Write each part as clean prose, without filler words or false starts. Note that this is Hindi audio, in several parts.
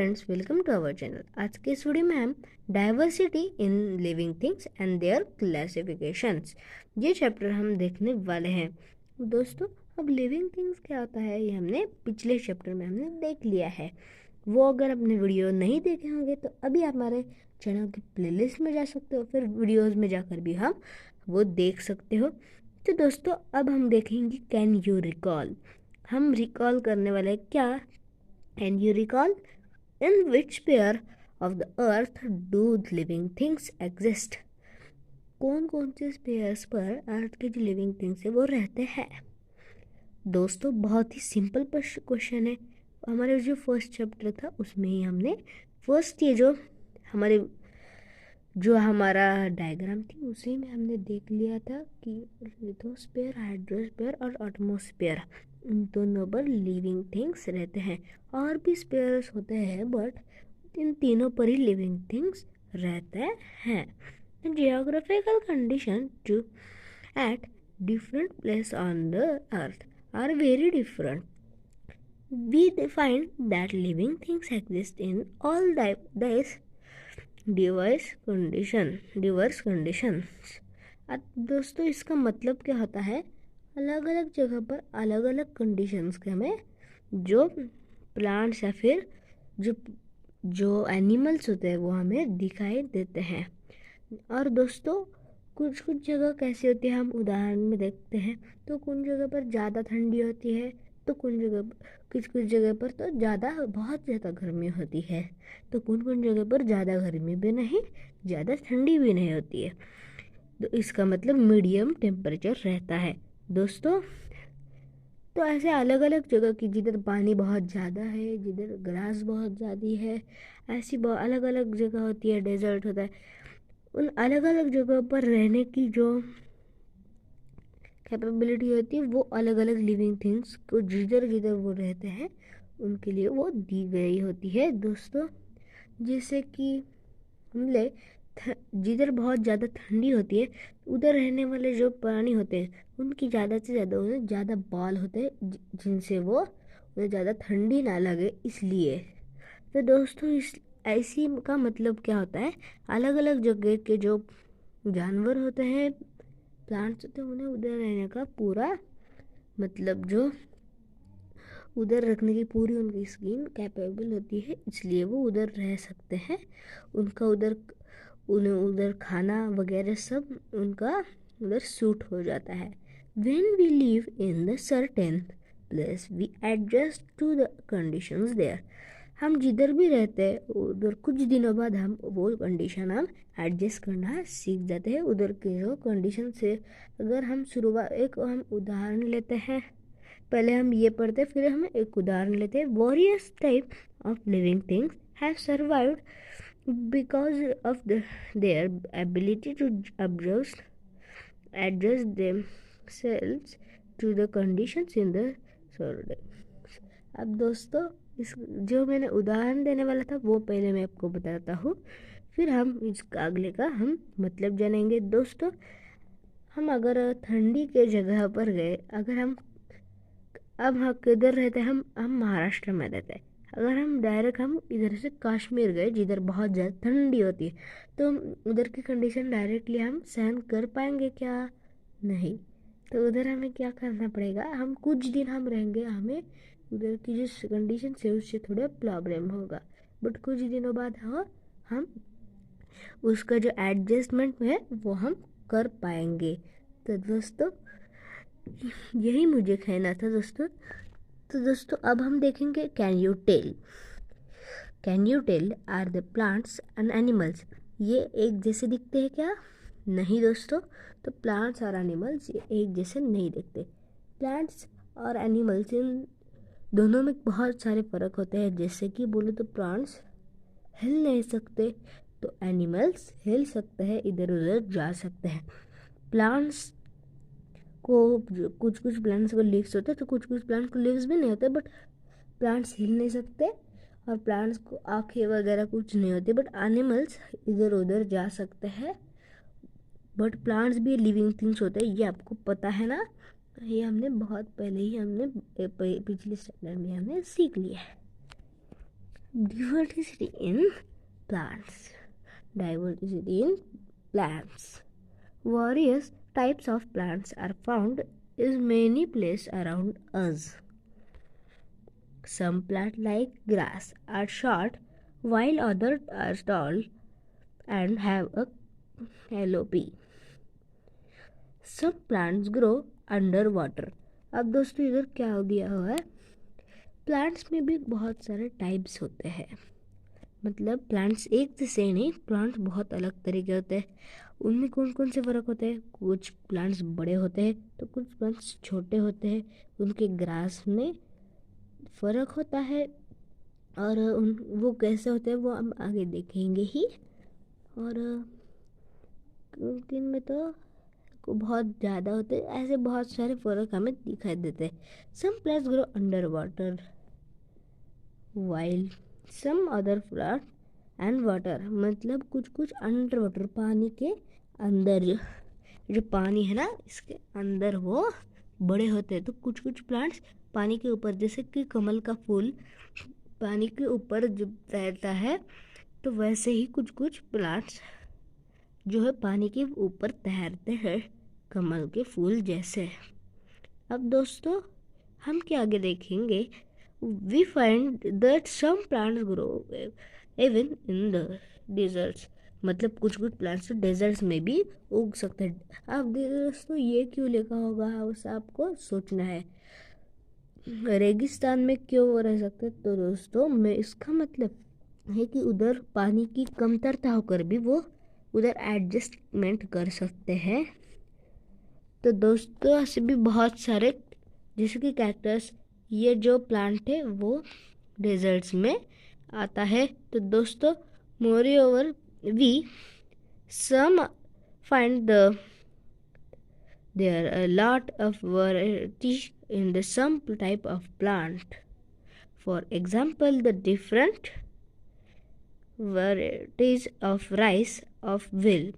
Friends, welcome to our channel. आज के इस वीडियो में हम diversity in living things and their classifications ये चैप्टर हम देखने वाले हैं। दोस्तों, अब लिविंग थिंग्स क्या होता है ये हमने पिछले चैप्टर में हमने देख लिया है। वो अगर आपने वीडियो नहीं देखे होंगे तो अभी आप हमारे चैनल की प्लेलिस्ट में जा सकते हो, फिर वीडियोज़ में जाकर भी हम वो देख सकते हो। तो दोस्तों, अब हम देखेंगे कैन यू रिकॉल। हम रिकॉल करने वाले क्या, can you recall in which pair of the earth do living things exist। कौन कौन से पेयर्स पर अर्थ के जो लिविंग थिंग्स है वो रहते हैं। दोस्तों, बहुत ही सिंपल क्वेश्चन है। हमारे जो फर्स्ट चैप्टर था उसमें ही हमने फर्स्ट ये जो हमारा डायग्राम थी उसी में हमने देख लिया था कि लिथोस्फीयर, हाइड्रोस्फीयर और एटमॉस्फेयर, इन दोनों पर लिविंग थिंग्स रहते हैं। और भी स्पेयर्स होते हैं बट इन तीनों पर ही लिविंग थिंग्स रहते हैं। Geographical condition to at different place on the earth are very different. We find that living things exist in all diverse conditions। अब दोस्तों, इसका मतलब क्या होता है, अलग अलग जगह पर अलग अलग कंडीशंस के हमें जो प्लांट्स या फिर जो एनिमल्स होते हैं वो हमें दिखाई देते हैं। और दोस्तों, कुछ कुछ जगह कैसी होती है हम उदाहरण में देखते हैं। तो कुछ जगह पर ज़्यादा ठंडी होती है, तो कुछ जगह पर तो बहुत ज़्यादा गर्मी होती है, तो कुछ जगह पर ज़्यादा गर्मी भी नहीं, ज़्यादा ठंडी भी नहीं होती है। तो इसका मतलब मीडियम टेम्परेचर रहता है। दोस्तों, तो ऐसे अलग अलग जगह की, जिधर पानी बहुत ज़्यादा है, जिधर ग्रास बहुत ज़्यादा है, ऐसी अलग अलग जगह होती है, डेजर्ट होता है। उन अलग अलग जगह पर रहने की जो कैपेबिलिटी होती है वो अलग अलग लिविंग थिंग्स को जिधर जिधर वो रहते हैं उनके लिए वो दी गई होती है। दोस्तों, जैसे कि हमले जिधर बहुत ज़्यादा ठंडी होती है उधर रहने वाले जो प्राणी होते हैं उनकी ज़्यादा से ज़्यादा उन्हें ज़्यादा बाल होते हैं जिनसे वो उन्हें ज़्यादा ठंडी ना लगे, इसलिए। तो दोस्तों, इस ऐसी का मतलब क्या होता है, अलग अलग जगह के जो जानवर होते हैं, प्लांट्स होते हैं, उन्हें उधर रहने का पूरा मतलब जो उधर रखने की पूरी उनकी स्किन कैपेबल होती है, इसलिए वो उधर रह सकते हैं। उन्हें उधर खाना वगैरह सब उनका उधर सूट हो जाता है। When we live in the certain place we adjust to the conditions there। हम जिधर भी रहते हैं उधर कुछ दिनों बाद हम वो कंडीशन हम एडजस्ट करना सीख जाते हैं उधर के जो कंडीशन से। अगर हम हम उदाहरण लेते हैं, पहले हम ये पढ़ते हैं फिर हम एक उदाहरण लेते हैं। Various type of living things have survived because of their ability to adjust themselves to the conditions in the surroundings। अब दोस्तों, इस जो मैंने उदाहरण देने वाला था वो पहले मैं आपको बताता हूँ, फिर हम इसका अगले का हम मतलब जानेंगे। दोस्तों, हम अगर ठंडी के जगह पर गए, अगर हम किधर रहते हैं, हम महाराष्ट्र में रहते हैं। अगर हम इधर से कश्मीर गए जिधर बहुत ज़्यादा ठंडी होती है, तो उधर की कंडीशन डायरेक्टली हम सहन कर पाएंगे क्या? नहीं। तो उधर हमें क्या करना पड़ेगा, हम कुछ दिन हम रहेंगे, हमें उधर की जो कंडीशन है उससे थोड़ा प्रॉब्लम होगा, बट कुछ दिनों बाद हम उसका जो एडजस्टमेंट है वो हम कर पाएंगे। तो दोस्तों, यही मुझे कहना था दोस्तों। तो दोस्तों, अब हम देखेंगे can you tell are the plants and animals ये एक जैसे दिखते हैं क्या? नहीं दोस्तों। तो प्लांट्स और एनिमल्स ये एक जैसे नहीं दिखते। प्लांट्स और एनिमल्स इन दोनों में बहुत सारे फ़र्क होते हैं। जैसे कि बोले तो प्लांट्स हिल नहीं सकते, तो एनिमल्स हिल सकते हैं, इधर उधर जा सकते हैं। प्लांट्स को कुछ प्लांट्स को लीव्स होते हैं, तो कुछ प्लांट्स को लीव्स भी नहीं होते, बट प्लांट्स हिल नहीं सकते और प्लांट्स को आँखें वगैरह कुछ नहीं होती, बट एनिमल्स इधर उधर जा सकते हैं। बट प्लांट्स भी लिविंग थिंग्स होते हैं, ये आपको पता है ना। ये हमने बहुत पहले ही पिछले स्टैंडर्ड में हमने सीख लिया है। Diversity in plants. Diversity in plants. Various types of plants are found in many places around us. Some plants like grass are short, while others are tall and have a canopy. Some plants grow under water. अब दोस्तों इधर क्या हो दिया हुआ है, प्लांट्स में भी बहुत सारे टाइप्स होते हैं. मतलब प्लांट्स एक जैसे नहीं, प्लांट्स बहुत अलग तरीके होते हैं. उनमें कौन कौन से फ़र्क होते हैं? कुछ प्लांट्स बड़े होते हैं तो कुछ प्लांट्स छोटे होते हैं. उनके ग्रास में फ़र्क होता है और वो कैसे होते हैं वो हम आगे देखेंगे ही. और उनके में तो बहुत ज़्यादा होते हैं. ऐसे बहुत सारे फ़र्क हमें दिखाई देते हैं. Some plants grow under water while some other plant and water. मतलब कुछ अंडर वाटर, पानी के अंदर, जो पानी है ना इसके अंदर वो बड़े होते हैं. तो कुछ प्लांट्स पानी के ऊपर, जैसे कि कमल का फूल पानी के ऊपर जो तैरता है, तो वैसे ही कुछ प्लांट्स जो है पानी के ऊपर तैरते हैं, कमल के फूल जैसे. अब दोस्तों हम क्या आगे देखेंगे, we find that some plants grow even in the deserts. मतलब कुछ प्लांट्स तो डेजर्ट्स में भी उग सकते हैं. अब दोस्तों ये क्यों लिखा होगा उसे आपको सोचना है. रेगिस्तान में क्यों रह सकते, तो दोस्तों मैं इसका मतलब है कि उधर पानी की कमतरता होकर भी वो उधर एडजस्टमेंट कर सकते हैं. तो दोस्तों ऐसे भी बहुत सारे, जैसे कि कैक्टस, ये जो प्लांट है वो डेजर्ट्स में आता है. तो दोस्तों moreover we some find there a lot of variety in the some type of plant. For example, the different varieties of rice of wheat.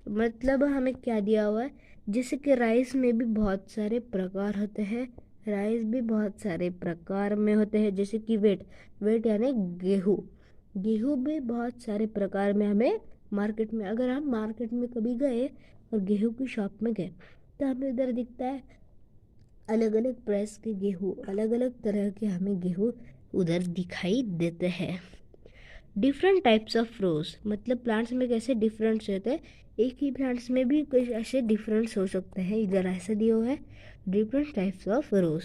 मतलब हमें क्या दिया हुआ है, जैसे कि राइस में भी बहुत सारे प्रकार होते हैं. राइस भी बहुत सारे प्रकार में होते हैं. जैसे कि वेट यानी गेहूँ भी बहुत सारे प्रकार में हमें मार्केट में, अगर हम मार्केट में कभी गए और गेहूँ की शॉप में गए तो हमें इधर दिखता है अलग अलग प्राइस के गेहूँ, अलग अलग तरह के हमें गेहूँ उधर दिखाई देते हैं. डिफरेंट टाइप्स ऑफ रोज. मतलब प्लांट्स में कैसे डिफरेंट्स होते हैं, एक ही प्लांट्स में भी कुछ ऐसे डिफरेंट्स हो सकते हैं. इधर ऐसा दिया हुआ है डिफरेंट टाइप्स ऑफ रोज.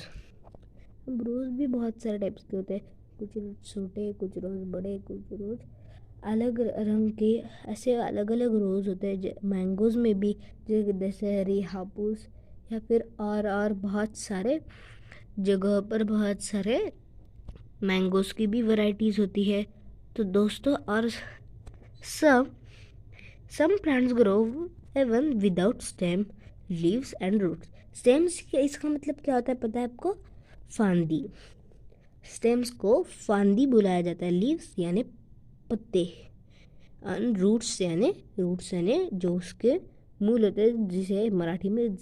अब रोज भी बहुत सारे टाइप्स के होते हैं. कुछ रोज छोटे, कुछ रोज बड़े, कुछ रोज अलग रंग के, ऐसे अलग अलग रोज होते हैं. मैंगोज में भी जैसे दशहरी, हापुस, या फिर और बहुत सारे जगह पर बहुत सारे मैंगोज़ की भी वैरायटीज़ होती है. तो दोस्तों और some plants grow even without stem, leaves and roots. Stems इसका मतलब क्या होता है पता है आपको? फांदी. स्टेम्स को फांदी बुलाया जाता है. लीव्स यानी पत्ते, एंड रूट्स यानी जो उसके मूल होते हैं, जिसे मराठी में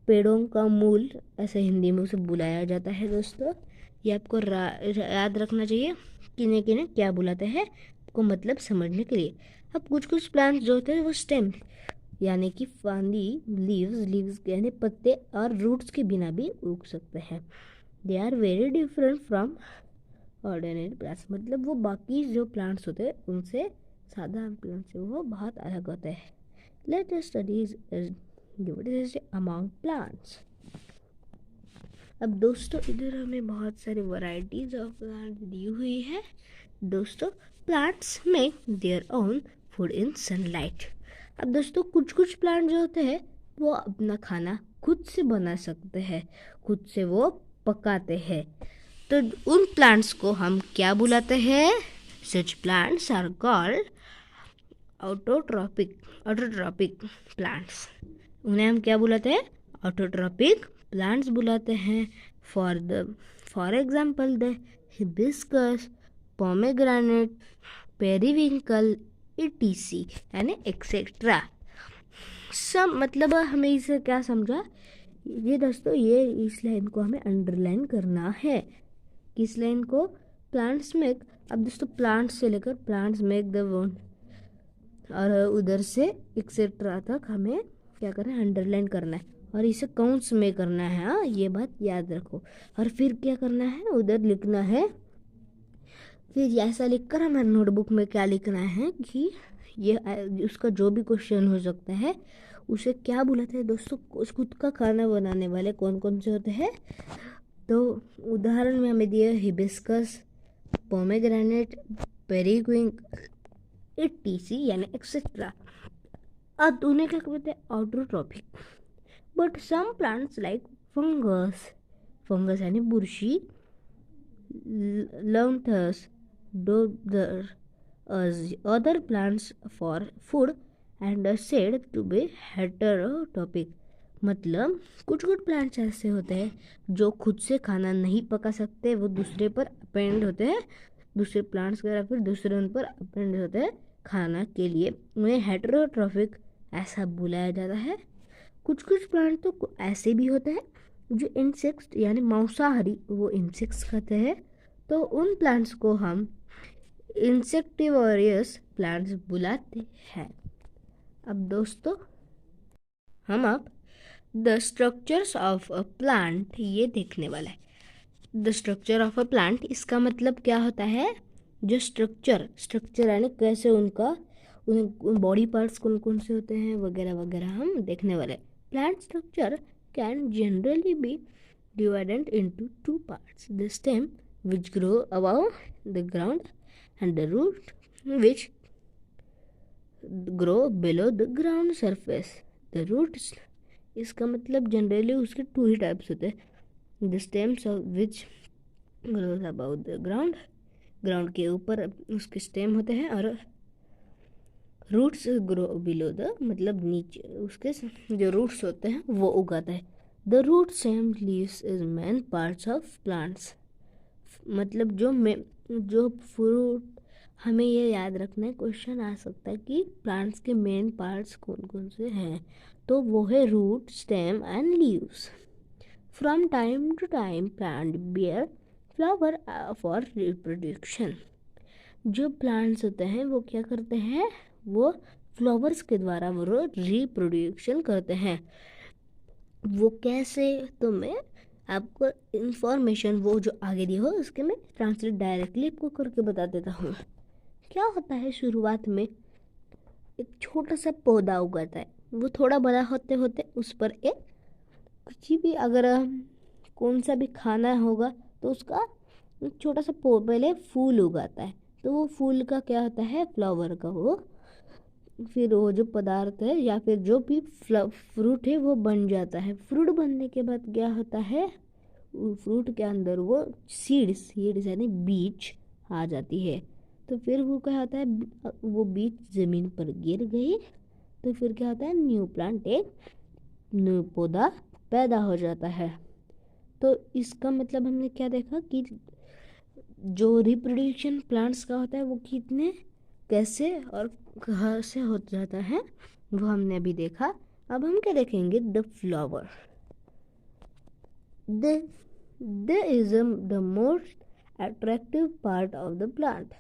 पेड़ों का मूल ऐसे हिंदी में उसे बुलाया जाता है. दोस्तों ये आपको याद रखना चाहिए किन्हें क्या बुलाते हैं, आपको मतलब समझने के लिए. अब कुछ प्लांट्स जो होते हैं वो स्टेम यानी कि फांदी, लीव्स यानी पत्ते और रूट्स के बिना भी उग सकते हैं. They are very different from ordinary plants. मतलब वो बाकी जो प्लांट्स होते हैं उनसे, साधारण प्लांट्स से वो बहुत अलग होते हैं. Let us study diversity among plants. अब दोस्तों इधर हमें बहुत सारी वैरायटीज ऑफ प्लांट दी हुई है. दोस्तों plants make their own food in sunlight. अब दोस्तों कुछ प्लांट जो होते हैं वो अपना खाना खुद से बना सकते हैं, खुद से वो पकाते हैं. तो उन प्लांट्स को हम क्या बुलाते हैं? Such plants are called autotrophic plants. उन्हें हम क्या बुलाते हैं? ऑटोट्रॉपिक प्लांट्स बुलाते हैं. For example the hibiscus, pomegranate, periwinkle, etc यानी एक्सेट्रा. सब मतलब हमें इसे क्या समझा ये दोस्तों, ये इस लाइन को हमें अंडरलाइन करना है. किस लाइन को? प्लांट्स मेक, अब दोस्तों प्लांट्स से लेकर प्लांट्स मेक द वन, और उधर से एक्सेट्रा तक हमें क्या करना है, अंडरलाइन करना है और इसे काउंट्स में करना है। हाँ, ये बात याद रखो। और फिर क्या करना है, उधर लिखना है। फिर ऐसा लिखकर हमारे नोटबुक में क्या लिखना है कि ये उसका जो भी क्वेश्चन हो सकता है उसे क्या बुलाते हैं दोस्तों, खुद का खाना बनाने वाले कौन कौन से होते हैं। तो उदाहरण में हमें दिया हिबिस्कस, पोमेग्रेनेट, पेरिक्विंक, etc यानी एक्सेट्रा। अब उन्हें क्या कहते हैं, autotrophic. But some plants like fungus, fungus यानी बुरशी, लवंथस, डोदर, other plants for food and are said to be heterotropic। मतलब कुछ कुछ प्लांट्स ऐसे होते हैं जो खुद से खाना नहीं पका सकते, वो दूसरे पर अपेंड होते हैं, दूसरे प्लांट्स वगैरह फिर दूसरे उन पर अपेंड होते हैं खाना के लिए, उन्हें हेटेरोट्रॉफिक ऐसा बुलाया जाता है। कुछ कुछ प्लांट तो ऐसे भी होते हैं जो इंसेक्ट्स यानी मांसाहारी, वो इंसेक्ट्स खाते हैं, तो उन प्लांट्स को हम इंसेक्टिवोरियस प्लांट्स बुलाते हैं। अब दोस्तों हम अब the structures of a plant ये देखने वाला है। The structure of a plant, इसका मतलब क्या होता है, जो स्ट्रक्चर यानी कैसे उनका उन बॉडी पार्ट्स कौन कौन से होते हैं वगैरह वगैरह हम देखने वाले। Plant structure can generally be divided into two parts: the stem which grow above the ground and the root which grow below the ground surface। the roots, इसका मतलब जनरली उसके टू ही टाइप्स होते हैं। the stems of which grows above the ground, ground के ऊपर उसके स्टेम होते हैं, और रूट्स ग्रो बिलो द, मतलब नीचे उसके जो रूट्स होते हैं वो उगाता है। The root stem leaves is main parts of plants, मतलब जो फ्रूट, हमें ये याद रखना है, क्वेश्चन आ सकता है कि प्लांट्स के मेन पार्ट्स कौन कौन से हैं, तो वो है root, stem and leaves. From time to time plant bear flower for reproduction. जो प्लांट्स होते हैं वो क्या करते हैं, वो फ्लावर्स के द्वारा वो रिप्रोडक्शन करते हैं। वो कैसे, तो मैं आपको इंफॉर्मेशन वो जो आगे दी हो उसके मैं ट्रांसलेट डायरेक्टली आपको करके बता देता हूँ। क्या होता है, शुरुआत में एक छोटा सा पौधा उगाता है, वो थोड़ा बड़ा होते होते उस पर एक कुछ भी, अगर कौन सा भी खाना होगा तो उसका छोटा सा पहले फूल उगाता है, तो वो फूल का क्या होता है, फ्लावर का वो, फिर वो जो पदार्थ है या फिर जो भी फ्रूट है वो बन जाता है। फ्रूट बनने के बाद क्या होता है, फ्रूट के अंदर वो सीड्स यानी बीज आ जाती है, तो फिर वो क्या होता है, वो बीज ज़मीन पर गिर गई, तो फिर क्या होता है, न्यू प्लांट, एक न्यू पौधा पैदा हो जाता है। तो इसका मतलब हमने क्या देखा कि जो रिप्रोडक्शन प्लांट्स का होता है वो कितने, कैसे और कहाँ से हो जाता है, वो हमने अभी देखा। अब हम क्या देखेंगे, the flower. The is the most attractive part of the plant.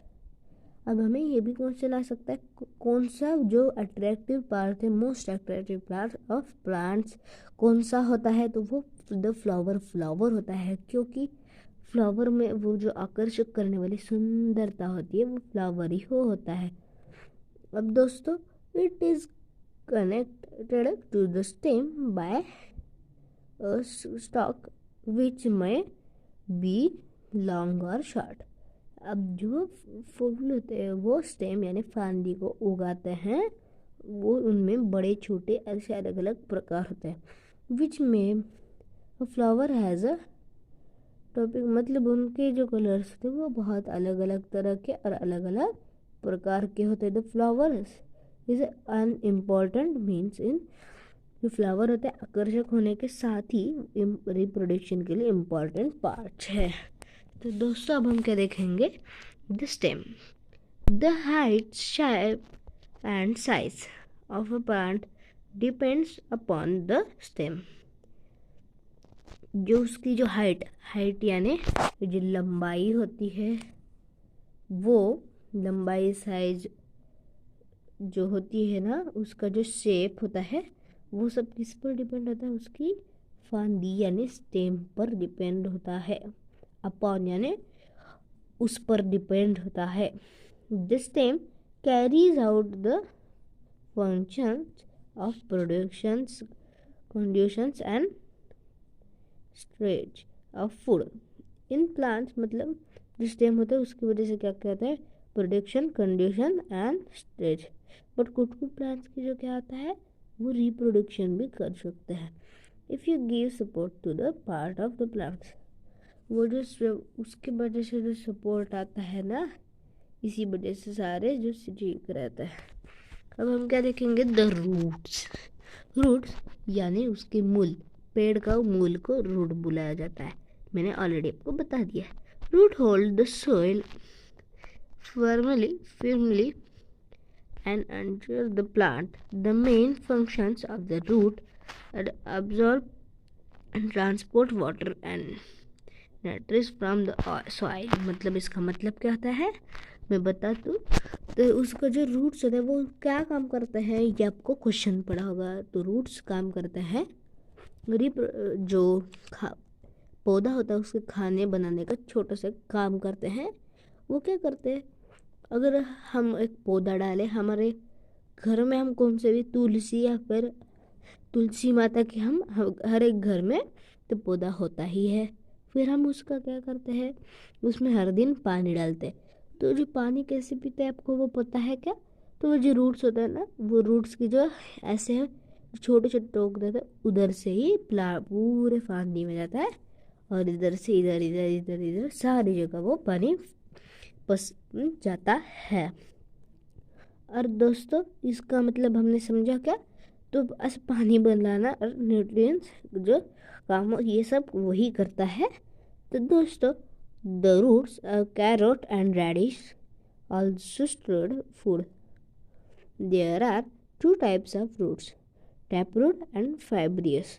अब हमें ये भी क्वेश्चन आ सकता है, कौन सा जो अट्रैक्टिव पार्ट है, most attractive part of plants कौन सा होता है, तो वो द फ्लावर होता है, क्योंकि फ्लावर में वो जो आकर्षक करने वाली सुंदरता होती है वो फ्लावर ही होता है। अब दोस्तों, it is connected to the stem by stalk which may be long और शॉर्ट। अब जो फूल होते हैं वो स्टेम यानी फांदी को उगाते हैं, वो उनमें बड़े छोटे ऐसे अलग अलग प्रकार होते हैं। विच में फ्लावर हैज़ अ टॉपिक, मतलब उनके जो कलर्स थे वो बहुत अलग अलग तरह के और अलग अलग प्रकार के होते हैं। The flowers is an important means in, जो फ्लावर होते हैं आकर्षक होने के साथ ही रिप्रोडक्शन के लिए इम्पॉर्टेंट पार्ट है। तो दोस्तों अब हम क्या देखेंगे, the stem. The height, shape and size of a plant depends upon the stem. जो उसकी जो हाइट यानी जो लंबाई होती है वो लंबाई साइज जो होती है ना, उसका जो शेप होता है वो सब किस पर डिपेंड होता है, उसकी फांदी यानी स्टेम पर डिपेंड होता है। अपॉन यानी उस पर डिपेंड होता है। This stem carries out the functions of productions conditions and stage of food in plants. मतलब जो स्टेम होता है उसकी वजह से क्या कहते हैं, production condition and stage. But कुछ कुछ प्लांट्स की जो क्या आता है, वो रिप्रोडक्शन भी कर सकते हैं। If you give support to the part of the plants, वो जो उसके वजह से जो सपोर्ट आता है ना, इसी वजह से सारे जो ठीक रहता है। अब हम क्या देखेंगे, द रूट्स। रूट्स यानी उसके मूल, पेड़ का मूल को रूट बुलाया जाता है, मैंने ऑलरेडी आपको बता दिया। Root hold the soil firmly and enter the plant. The main functions of the root are absorb and transport water and nutrients from the soil। मतलब इसका मतलब क्या होता है, मैं बता दूँ तो उसका जो रूट्स होता है वो क्या काम करते हैं, ये आपको क्वेश्चन पड़ा होगा। तो रूट्स काम करते हैं जो पौधा होता है उसके खाने बनाने का छोटा सा काम करते हैं। वो क्या करते हैं, अगर हम एक पौधा डालें हमारे घर में, हम कौन से भी तुलसी या फिर तुलसी माता के हम हर एक घर में तो पौधा होता ही है। फिर हम उसका क्या करते हैं, उसमें हर दिन पानी डालते हैं। तो जो पानी कैसे पीते हैं आपको वो पता है क्या, तो वो जो रूट्स होता है ना, वो रूट्स की जो ऐसे छोटे छोटे टोक देते हैं, उधर से ही पूरे फांदी में जाता है और इधर से इधर इधर इधर इधर सारी जगह वो पानी जाता है। और दोस्तों इसका मतलब हमने समझा क्या, तो बस पानी बनाना और न्यूट्रिएंट्स जो काम ये सब वही करता है। तो दोस्तों the roots carrot and radish also stored food. There are 2 types of roots, tap root and fibrous.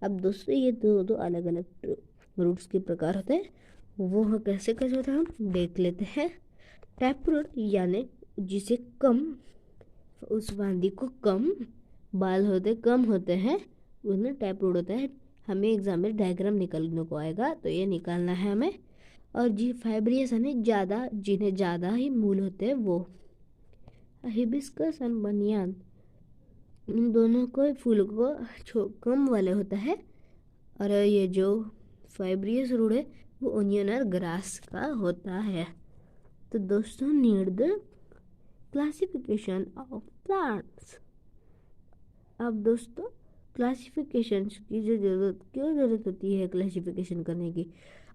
अब दोस्तों ये दो अलग अलग रूट्स के प्रकार होते हैं, वो कैसे कैसे होते हैं हम देख लेते हैं। टैप रूट यानी जिसे कम, उस फांदी को कम बाल होते कम होते हैं, उन्हें टैप रूट होता है। हमें एग्जाम में डायग्राम निकालने को आएगा तो ये निकालना है हमें। और जी फाइब्रियस यानी ज़्यादा, जिन्हें ज़्यादा ही मूल होते हैं वो। हिबिस्कस एंड बनियान, इन दोनों को फूल को कम वाले होता है। और ये जो फाइब्रियस रूट है वो ओनियन और ग्रास का होता है। तो दोस्तों need the classification of plants. अब दोस्तों क्लासिफिकेशन की जो क्यों ज़रूरत होती है क्लासिफिकेशन करने की,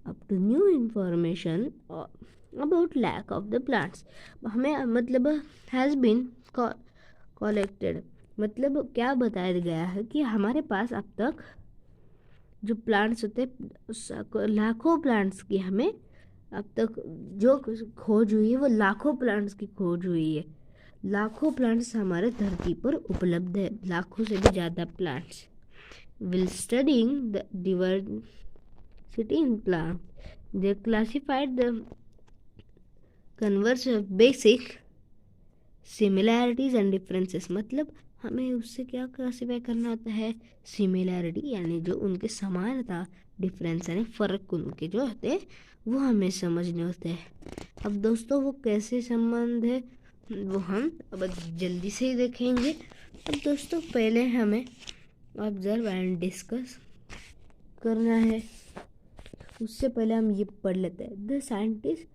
up to new information about lack of the plants. हमें मतलब हैज़ बीन कलेक्टेड, मतलब क्या बताया गया है कि हमारे पास अब तक जो प्लांट्स होते हैं, लाखों प्लांट्स की हमें अब तक जो खोज हुई है वो लाखों प्लांट्स की खोज हुई है। लाखों प्लांट्स हमारे धरती पर उपलब्ध है, लाखों से भी ज़्यादा plants. Will studying the diversity in plants, they classified the converse of basic similarities and differences। मतलब हमें उससे क्या क्लासीफाई करना होता है, सिमिलैरिटी यानी जो उनके समानता, डिफरेंस यानी फ़र्क उनके जो होते हैं वो हमें समझने होते हैं। अब दोस्तों वो कैसे संबंध है वो हम अब जल्दी से ही देखेंगे। अब दोस्तों पहले हमें ऑब्जर्व एंड डिस्कस करना है, उससे पहले हम ये पढ़ लेते हैं। द साइंटिस्ट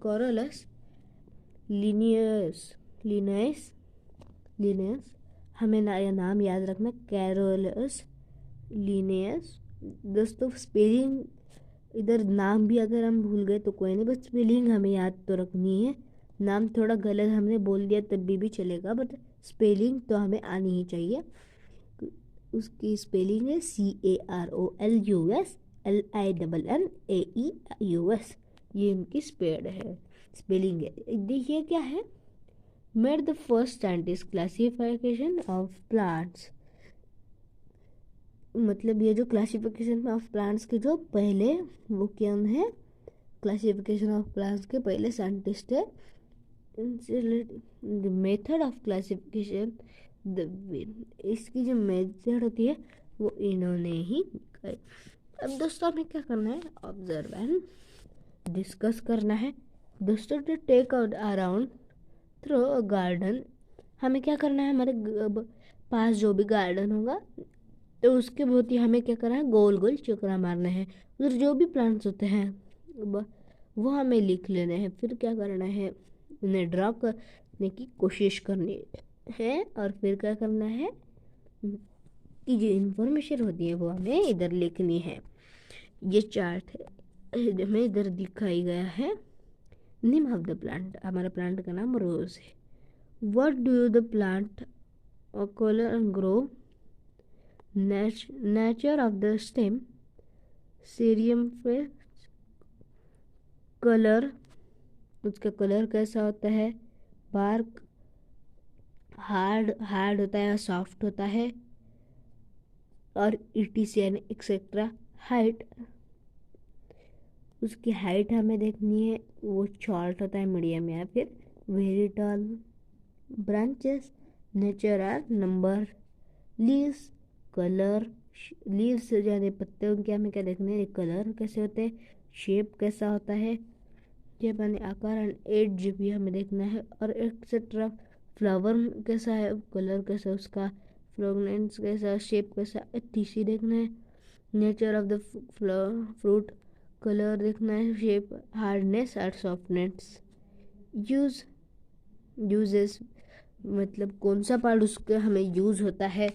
कोरोलस लिनियस, हमें नाम याद रखना, कैरोलस लिनियस। दोस्तों स्पेलिंग इधर नाम भी अगर हम भूल गए तो कोई नहीं, बस स्पेलिंग हमें याद तो रखनी है। नाम थोड़ा गलत हमने बोल दिया तब भी चलेगा, बट स्पेलिंग तो हमें आनी ही चाहिए। उसकी स्पेलिंग है CAROLUSLINNAEUS। ये इनकी स्पेलिंग है। देखिए क्या है, made the first scientist classification of plants. मतलब ये जो क्लासिफिकेशन ऑफ प्लांट्स के जो पहले वो क्या है, क्लासिफिकेशन ऑफ प्लांट्स के पहले साइंटिस्ट है। द मेथड ऑफ क्लासिफिकेशन, इसकी जो मेथड होती है वो इन्होंने ही निकाली। अब दोस्तों हमें क्या करना है, ऑब्जर्व एंड डिस्कस करना है। दोस्तों to take out around through a garden, हमें क्या करना है, हमारे पास जो भी गार्डन होगा तो उसके बहुत ही हमें क्या करना है, गोल गोल चक्रा मारना है। उधर जो भी प्लांट्स होते हैं वो हमें लिख लेने हैं। फिर क्या करना है, उन्हें ड्रॉ करने की कोशिश करनी है। और फिर क्या करना है कि जो इन्फॉर्मेशन होती है वो हमें इधर लिखनी है। ये चार्ट है हमें इधर दिखाई गया है। नेम ऑफ द प्लांट, हमारा प्लांट का नाम रोज है। What do the plant colour and grow, nature of the stem, सीरियम पे कलर, उसका कलर कैसा होता है, बार्क हार्ड हार्ड होता है, सॉफ्ट होता है, और इटीसी यानी एक्सेट्रा। हाइट, उसकी हाइट हमें देखनी है, वो शॉर्ट होता है, मीडियम या फिर very tall. Branches, nature are number. Leaves, colour, leaves यानी पत्ते, उनके हमें क्या देखने हैं, कलर कैसे होते हैं, शेप कैसा होता है, शेप यानी आकार, एंड एज भी हमें देखना है, और एक्सेट्रा। फ्लावर कैसा है, कलर कैसा, उसका फ्रेगनेंस कैसा, शेप कैसा, टीसी देखना है। Nature of the fruit, colour देखना है, शेप, हार्डनेस और सॉफ्टनेस। यूजेस, मतलब कौन सा पार्ट उसका हमें यूज होता है,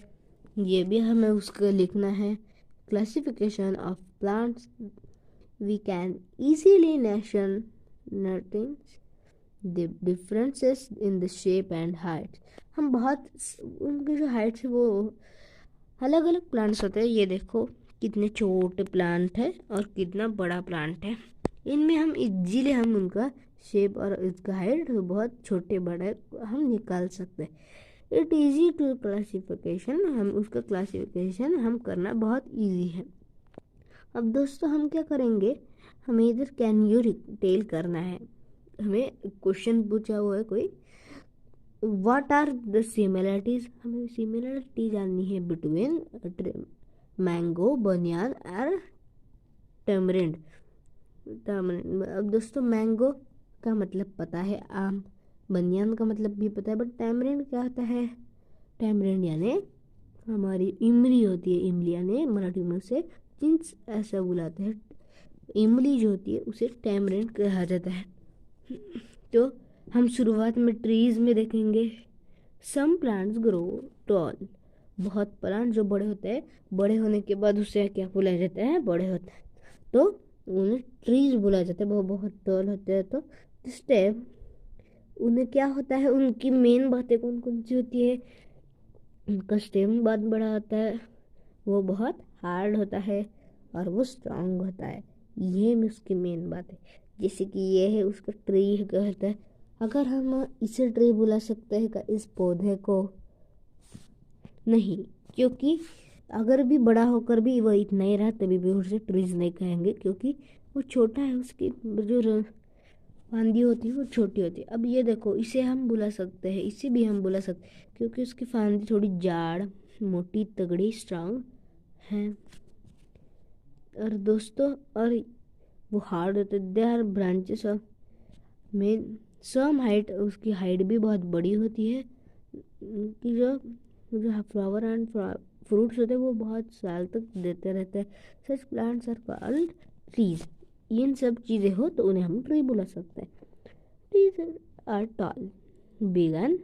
ये भी हमें उसका लिखना है। Classification of plants, we can easily notice the differences in the shape and height. हम बहुत उनकी जो हाइट है वो अलग अलग प्लांट्स होते हैं। ये देखो कितने छोटे प्लांट है और कितना बड़ा प्लांट है, इनमें हम इजीली हम उनका शेप और इसका हाइट बहुत छोटे बड़े हम निकाल सकते हैं। इट इजी टू क्लासिफिकेशन, हम उसका क्लासिफिकेशन हम करना बहुत इजी है। अब दोस्तों हम क्या करेंगे, हमें इधर कैन यू टेल करना है। हमें क्वेश्चन पूछा हुआ है कोई, व्हाट आर द सिमिलरिटीज, हमें सिमिलरिटी जाननी है बिटवीन मैंगो, बनियान और टैमरिंड। अब दोस्तों मैंगो का मतलब पता है, आम। बनियान का मतलब भी पता है, बट टैमरिंड क्या होता है, टैमरिंड यानी हमारी इमली होती है, इमली यानी मराठी में उसे चिंच ऐसा बुलाते हैं। इमली जो होती है उसे टैमरिंड कहा जाता है। तो हम शुरुआत में ट्रीज में देखेंगे, सम प्लांट्स ग्रो टॉल, बहुत प्लांट जो बड़े होते हैं, बड़े होने के बाद उसे क्या बोला जाता है, बड़े होते हैं तो उन्हें ट्रीज बोला जाता है। वो बहुत टॉल होते हैं तो स्टेम, उन्हें क्या होता है, उनकी मेन बातें कौन कौन सी होती है, उनका स्टेम बहुत बड़ा होता है, वो बहुत हार्ड होता है और वो स्ट्रांग होता है। ये उसकी मेन बात है। जैसे कि ये है उसका ट्री कहता है, अगर हम इसे ट्री बुला सकते हैं क्या इस पौधे को, नहीं, क्योंकि अगर भी बड़ा होकर भी वो इतना ही रहा तभी भी उसे ट्रीज नहीं कहेंगे, क्योंकि वो छोटा है, उसकी जो फांदी होती है वो छोटी होती है। अब ये देखो इसे हम बुला सकते हैं, इसे भी हम बुला सकते हैं, क्योंकि उसकी फांदी थोड़ी जाड़, मोटी, तगड़ी, स्ट्रांग है। और दोस्तों और वो हार्ड होते, they are branches of main some height, उसकी हाइट भी बहुत बड़ी होती है, कि जो जो फ्लावर एंड फ्रूट्स होते हैं वो बहुत साल तक देते रहते हैं। Such plants are called trees, इन सब चीज़ें हो तो उन्हें हम ट्री बुला सकते हैं। Trees are tall, big and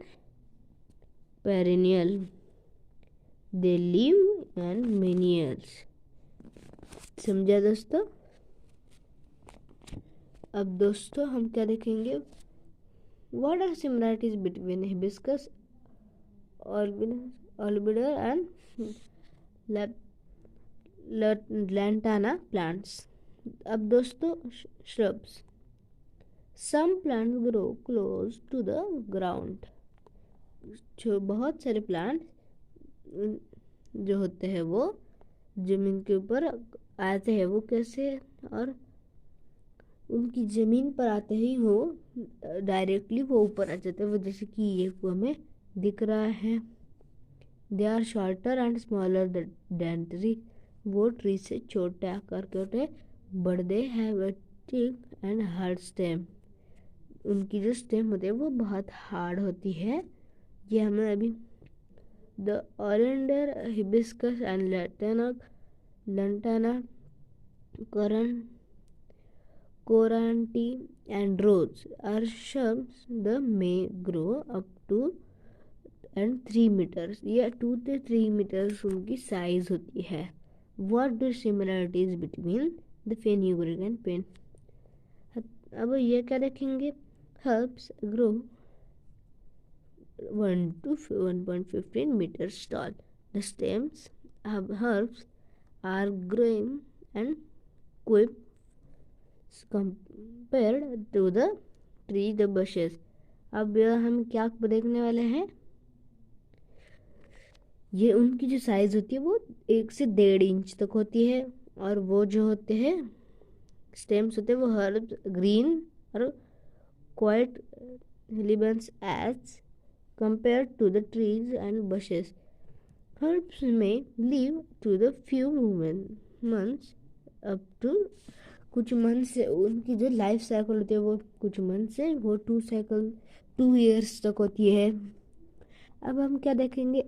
perennial, they live and many years। समझा दोस्तों। अब दोस्तों हम क्या देखेंगे, what are similarities between hibiscus, oleander and lantana plants. अब दोस्तों shrubs, some plants grow close to the ground, जो बहुत सारे प्लांट जो होते हैं वो जमीन के ऊपर आते हैं, वो कैसे, और उनकी ज़मीन पर आते ही वो डायरेक्टली वो ऊपर आ जाते हैं। वो जैसे कि ये वो हमें दिख रहा है। They are shorter and smaller than tree. वो ट्री से छोटे आकार के होते हैं, बड़े have a thick and hard stem. उनकी जो स्टेम होती है वो बहुत हार्ड होती है। ये हमें अभी the oleander, hibiscus and lantana, koranti and rose are shrubs that may grow up to and 3 meters या 2 से 3 meters उनकी साइज होती है। What the similarities between the fenugreek and pen? अब ये क्या देखेंगे? Herbs grow 1 to 1.15 meters tall. The stems of herbs are growing and quite compared to the tree, the bushes. अब हम क्या देखने वाले हैं? ये उनकी जो साइज होती है वो 1 से 1.5 इंच तक होती है, और वो जो होते हैं स्टेम्स होते हैं वो हर्ब्स ग्रीन और quite relevance as compare to the trees and bushes. Herbs में live to the few months up to कुछ मंथ से, उनकी जो लाइफ साइकिल होती है वो कुछ मंथ से वो 2 ईयर्स तक होती है। अब हम क्या देखेंगे?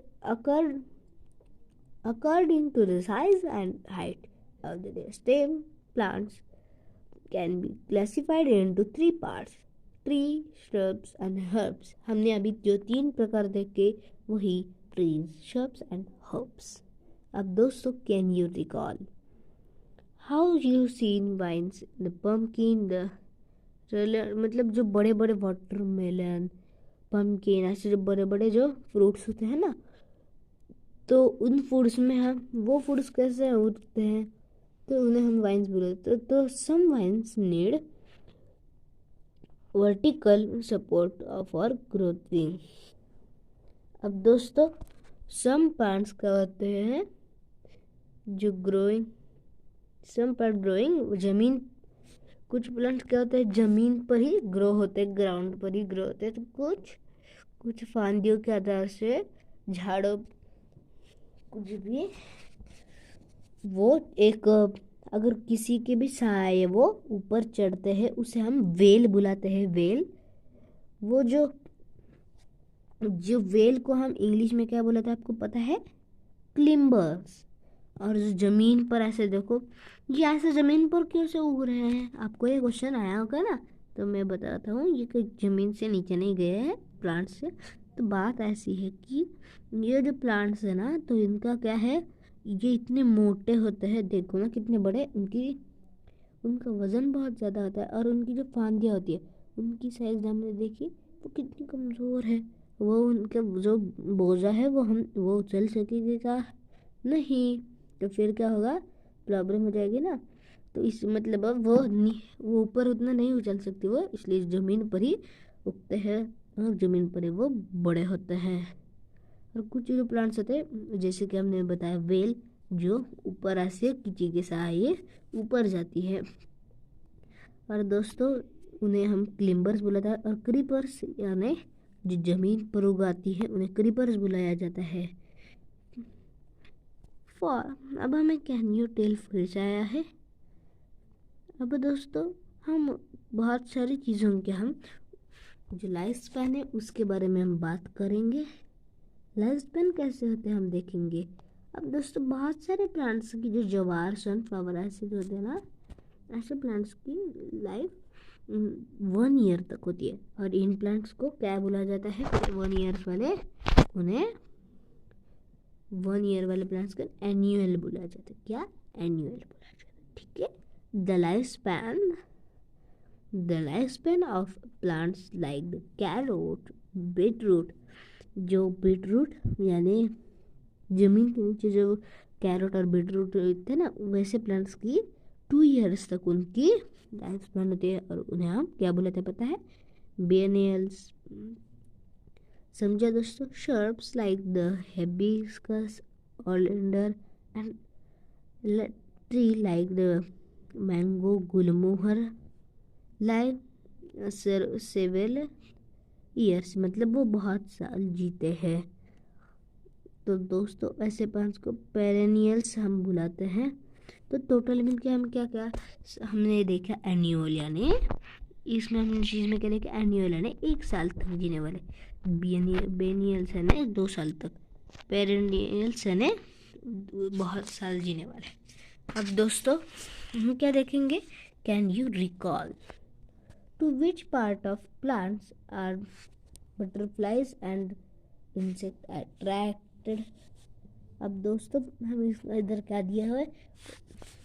According to the size and height of the stem, plants can be classified into 3 parts: tree, shrubs and herbs. हमने अभी जो 3 प्रकार देखे वही trees, shrubs and herbs. अब दोस्तों, can you recall how you seen vines, the pumpkin, the मतलब जो बड़े बड़े वाटरमेलन, पम्पकिन, ऐसे जो बड़े बड़े जो फ्रूट्स होते हैं ना, तो उन फूड्स में हम वो फूड्स कैसे उगते हैं तो उन्हें हम वाइन्स बोलते। तो some vines need vertical support for growthing. अब दोस्तों, सम प्लांट्स क्या होते हैं जो ग्रोइंग, सम प्लांट ग्रोइंग जमीन, कुछ प्लांट्स क्या होते हैं जमीन पर ही ग्रो होते हैं, ग्राउंड पर ही ग्रो होते हैं। तो कुछ फांदियों के आधार से, झाड़ों, कुछ भी वो एक, अगर किसी के भी साए वो ऊपर चढ़ते हैं उसे हम वेल बुलाते हैं। वेल, वो जो वेल को हम इंग्लिश में क्या बोलते हैं आपको पता है? क्लिम्बर्स। और जो जमीन पर ऐसे देखो, ये ऐसे जमीन पर कैसे उग रहे हैं? आपको ये क्वेश्चन आया होगा ना, तो मैं बताता हूँ। ये कोई जमीन से नीचे नहीं गए हैं, प्लांट से। तो बात ऐसी है कि ये जो प्लांट्स है ना, तो इनका क्या है, ये इतने मोटे होते हैं, देखो ना कितने बड़े, उनका वज़न बहुत ज़्यादा होता है। और उनकी जो फांदियाँ होती है उनकी साइज हमने देखी वो कितनी कमज़ोर है। वो उनका जो बोझा है वो उछल सकेगा नहीं, तो फिर क्या होगा? प्रॉब्लम हो जाएगी ना। तो इस मतलब अब वो ऊपर उतना नहीं उछल सकती वो, इसलिए ज़मीन पर ही उगते हैं और ज़मीन पर ही वो बड़े होते हैं। और कुछ जो प्लांट्स होते हैं जैसे कि हमने बताया वेल, जो ऊपर ऐसे किसी के सहारे ऊपर जाती है। और दोस्तों, उन्हें हम क्लिम्बर्स बोला था। और क्रीपर्स यानी जो जमीन पर उगाती है उन्हें क्रीपर्स बुलाया जाता है। अब हमें कैन यू टेल फिर से आया है। अब दोस्तों, हम बहुत सारी चीज़ों के हम जो लाइफ स्पैन है उसके बारे में हम बात करेंगे। लाइफ स्पैन कैसे होते हैं हम देखेंगे। अब दोस्तों, बहुत सारे प्लांट्स की जो जवार, सनफ्लावर ऐसे जो होते हैं ना, ऐसे प्लांट्स की लाइफ 1 ईयर तक होती है। और इन प्लांट्स को क्या बोला जाता है? 1 ईयर वाले, उन्हें 1 ईयर वाले प्लांट्स को एन्युअल बोला जाता है। क्या? एन्युअल बोला जाता है, ठीक है। The life span of plants like the carrot, beetroot, जो बीटरूट यानी जमीन के नीचे जो कैरोट और बीटरूट थे ना, वैसे प्लांट्स की 2 ईयर्स तक उनकी लाइफ स्पैन होती है। और उन्हें हम क्या बोलते हैं पता है? बिएनियल्स। समझा दोस्तों? Shrubs like the hibiscus, oleander and tree like the mango, Gulmohar, live Sewell years, मतलब वो बहुत साल जीते हैं। तो दोस्तों ऐसे प्लांट्स को पेरेनियल्स हम बुलाते हैं। तो टोटल मिल के हम क्या क्या हमने देखा, एन्युअल यानी इसमें हमने चीज़ में क्या देखा, एन्युअल यानी 1 साल तक जीने वाले, बेनियल्स यानी 2 साल तक, पेरेनियल्स यानी बहुत साल जीने वाले। अब दोस्तों हम क्या देखेंगे, can you recall to which part of plants are butterflies and insect attracted. अब दोस्तों हम इधर क्या दिया हुआ है,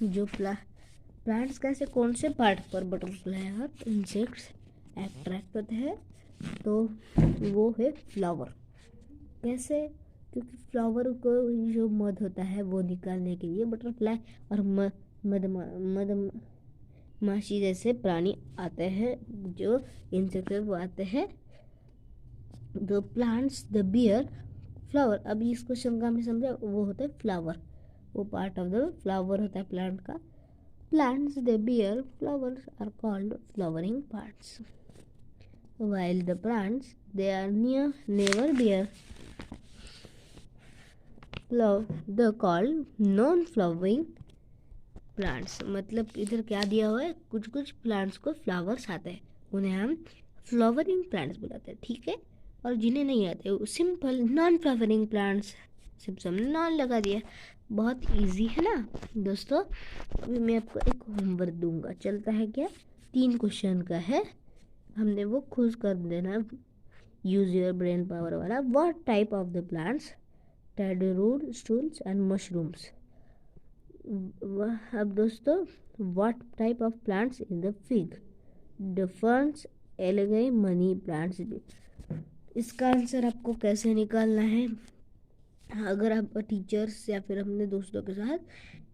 जो प्लांट्स का से कौन से पार्ट पर बटरफ्लाई और इंसेक्ट्स अट्रैक्ट होते हैं, तो वो है फ्लावर। कैसे, क्योंकि फ्लावर को जो मध होता है वो निकालने के लिए बटरफ्लाई और मधमाशी जैसे प्राणी आते हैं, जो इंसेक्ट वो आते हैं। The plants the bear flower, अभी इस क्वेश्चन का हमें समझा, वो होता है फ्लावर, वो पार्ट ऑफ द फ्लावर होता है प्लांट का। Plants they bear flowers are called flowering parts, while the plants they are never bear the called non flowering plants। मतलब इधर क्या दिया हुआ है, कुछ कुछ प्लांट्स को फ्लावर्स आते हैं, उन्हें हम फ्लावरिंग प्लांट्स बुलाते हैं, ठीक है। और जिन्हें नहीं आते वो सिंपल नॉन फ्लावरिंग प्लांट्स, सिर्फ हमने नॉन लगा दिया। बहुत इजी है ना दोस्तों। अभी मैं आपको एक होमवर्क दूंगा, चलता है क्या, 3 क्वेश्चन का है, हमने वो खुद कर देना, यूज योर ब्रेन पावर वाला। What type of the plants, toadstools and mushrooms. अब दोस्तों, what type of plants in the fig, the ferns, algae, money plants. इसका आंसर आपको कैसे निकालना है, अगर आप टीचर्स या फिर अपने दोस्तों के साथ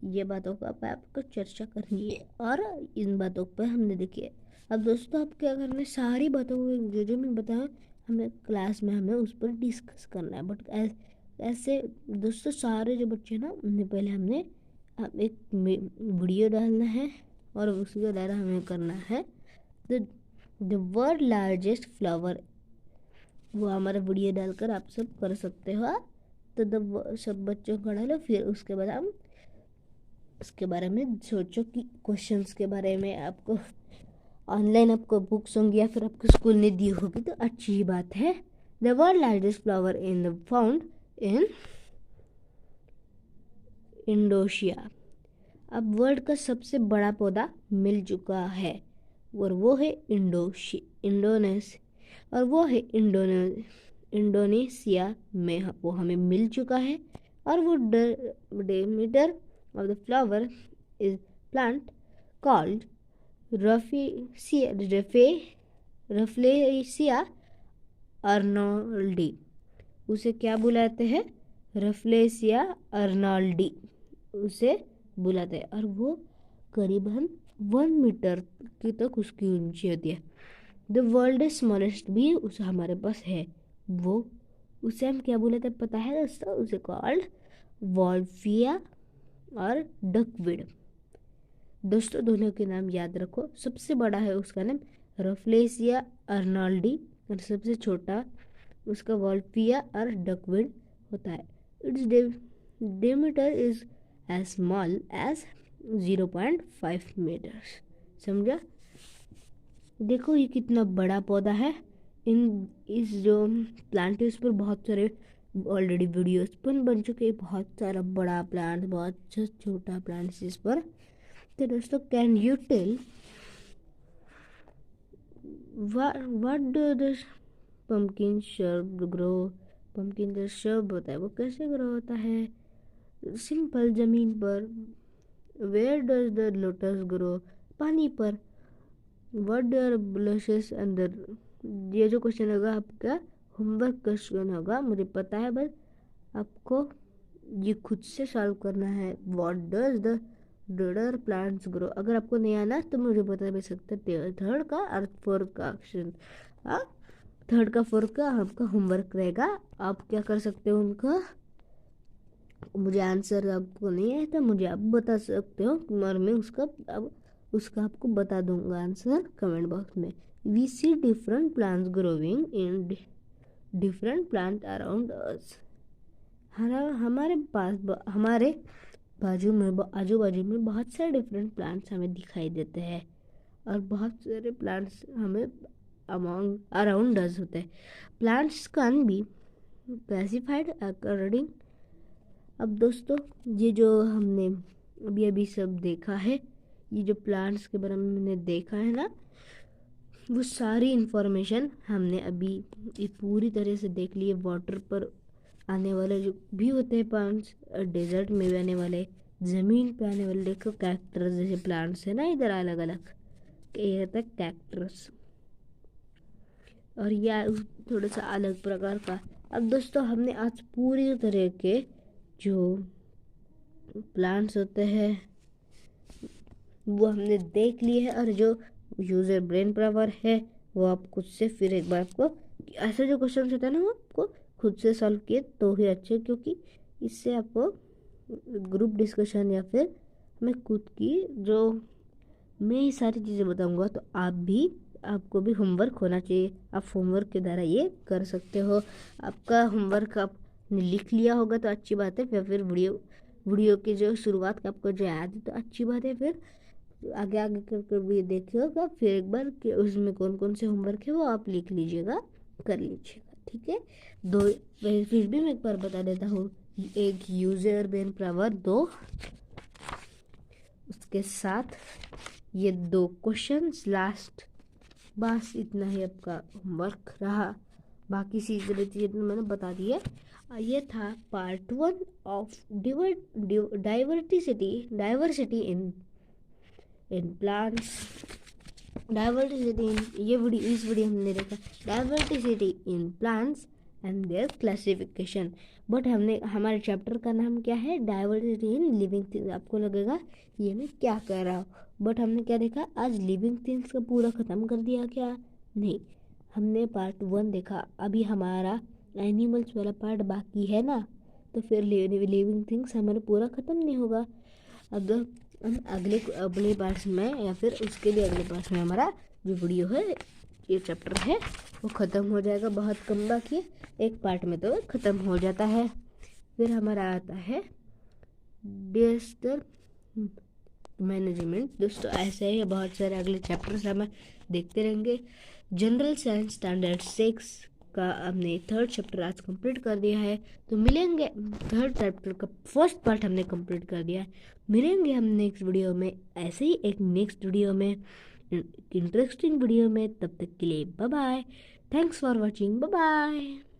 ये बातों का आपको चर्चा करनी है, और इन बातों पर हमने देखी है। अब दोस्तों आप क्या करना है, सारी बातों को जो जो मैं बताया हमें क्लास में हमें उस पर डिस्कस करना है। बट ऐसे दोस्तों सारे जो बच्चे ना, उन्हें पहले हमने एक वीडियो डालना है और उसके द्वारा हमें करना है द वर्ल्ड लार्जेस्ट फ्लावर, वो हमारा वीडियो डालकर आप सब कर सकते हो। तो सब बच्चों को डालो, फिर उसके बाद हम उसके बारे में सोचो कि क्वेश्चंस के बारे में आपको ऑनलाइन आपको बुक्स होंगी या फिर आपको स्कूल ने दी होगी तो अच्छी बात है। The world largest flower in the found in Indonesia. अब वर्ल्ड का सबसे बड़ा पौधा मिल चुका है और वो है और वो है इंडोनेशिया में, वो हमें मिल चुका है। और वो diameter of the flower is plant called Rafflesia arnoldi। उसे क्या बुलाते हैं, रफलेसिया अर्नाल्डी उसे बुलाते हैं, और वो करीबन 1 मीटर की तक उसकी ऊंची होती है। द वर्ल्ड स्मॉलेस्ट भी उस हमारे पास है, वो उसे हम क्या बुलाते हैं पता है दोस्तों, उसे कॉल्ड वॉल्फिया और डकविड। दोस्तों दोनों के नाम याद रखो, सबसे बड़ा है उसका नाम रफलेसिया अर्नाल्डी और सबसे छोटा उसका वॉल्फिया और डकविड होता है। Its diameter is as small as 0.5 metres. समझा, देखो ये कितना बड़ा पौधा है। इस जो प्लांट है उस पर बहुत सारे ऑलरेडी वीडियोस बन चुके हैं, बहुत सारा बड़ा प्लांट, बहुत छोटा प्लांट इस पर। तो दोस्तों can you tell what do the pumpkin shrub grow. Pumpkin जो श्रब होता है वो कैसे ग्रो होता है, सिंपल जमीन पर। Where does the lotus grow, पानी पर। व्हाट डू ब्लशेस अंदर। ये जो क्वेश्चन होगा आपका होमवर्क क्वेश्चन होगा, मुझे पता है, बस आपको ये खुद से सॉल्व करना है। What does the dodder plants grow. अगर आपको नहीं आना तो मुझे बता भी सकते, थर्ड का और फोर्थ का ऑप्शन, थर्ड का फोर्थ का आपका होमवर्क रहेगा। आप क्या कर सकते हो उनका, मुझे आंसर आपको नहीं है तो मुझे आप बता सकते हो और मैं उसका अब उसका आपको बता दूंगा आंसर कमेंट बॉक्स में। We see different plants growing in different plant around us. हमारे पास हमारे बाजू में आजू बाजू में बहुत सारे डिफरेंट प्लांट्स हमें दिखाई देते हैं और बहुत सारे प्लांट्स हमें अमॉन्ग अराउंड अस होते हैं। Plants can be classified according. अब दोस्तों ये जो हमने अभी अभी सब देखा है, ये जो प्लांट्स के बारे में हमने देखा है ना, वो सारी इन्फॉर्मेशन हमने अभी ये पूरी तरह से देख ली है। वाटर पर आने वाले जो भी होते हैं प्लांट्स, डेजर्ट में भी आने वाले, ज़मीन पे आने वाले, देखो कैक्टस जैसे प्लांट्स है ना इधर अलग अलग, ये रहता है कैक्टस और यह थोड़ा सा अलग प्रकार का। अब दोस्तों हमने आज पूरी तरह के जो प्लांट्स होते हैं वो हमने देख लिए है और जो यूज़र ब्रेन पावर है वो आप खुद से फिर एक बार आपको ऐसे जो क्वेश्चन होते हैं ना वो आपको खुद से सॉल्व किए तो ही अच्छे, क्योंकि इससे आपको ग्रुप डिस्कशन या फिर मैं खुद की जो मैं ये सारी चीज़ें बताऊंगा तो आपको भी होमवर्क होना चाहिए। आप होमवर्क के द्वारा ये कर सकते हो। आपका होमवर्क आपने लिख लिया होगा तो अच्छी बात है, फिर वीडियो की जो शुरुआत का आपको जो याद है तो अच्छी बात है। फिर आगे आगे कर भी देखिएगा फिर एक बार कि उसमें कौन कौन से होमवर्क है वो आप लिख लीजिएगा, कर लीजिएगा, ठीक है। फिर भी मैं एक बार बता देता हूँ, एक यूजर ब्रेन पावर 2, उसके साथ ये 2 क्वेश्चंस लास्ट, बस इतना ही आपका होमवर्क रहा। बाकी चीज़ें तो मैंने बता दी है। ये था part 1 of diversity in plants. Diversity in इस वीडियो हमने देखा diversity in plants and there classification. But हमारे चैप्टर का नाम क्या है, डाइवर्सिटी इन लिविंग थिंग्स। आपको लगेगा ये मैं क्या कर रहा हूँ, बट हमने क्या देखा आज, लिविंग थिंग्स का पूरा ख़त्म कर दिया क्या? नहीं, हमने पार्ट 1 देखा, अभी हमारा एनिमल्स वाला पार्ट बाकी है ना, तो फिर लिविंग थिंग्स हमारा पूरा ख़त्म नहीं होगा। अब हम अगले पार्ट्स में या फिर उसके भी अगले पार्ट्स में हमारा जो वीडियो है, ये चैप्टर है वो ख़त्म हो जाएगा। बहुत कम बाकी है, एक पार्ट में तो ख़त्म हो जाता है। फिर हमारा आता है डिजास्टर मैनेजमेंट। दोस्तों ऐसे ही बहुत सारे अगले चैप्टर्स हम देखते रहेंगे। जनरल साइंस स्टैंडर्ड 6 का हमने 3rd चैप्टर आज कंप्लीट कर दिया है, तो मिलेंगे 3rd चैप्टर का फर्स्ट पार्ट हमने कंप्लीट कर दिया है। मिलेंगे हम नेक्स्ट वीडियो में, ऐसे ही एक नेक्स्ट वीडियो में, इंटरेस्टिंग वीडियो में। तब तक के लिए bye bye, thanks for watching, bye bye.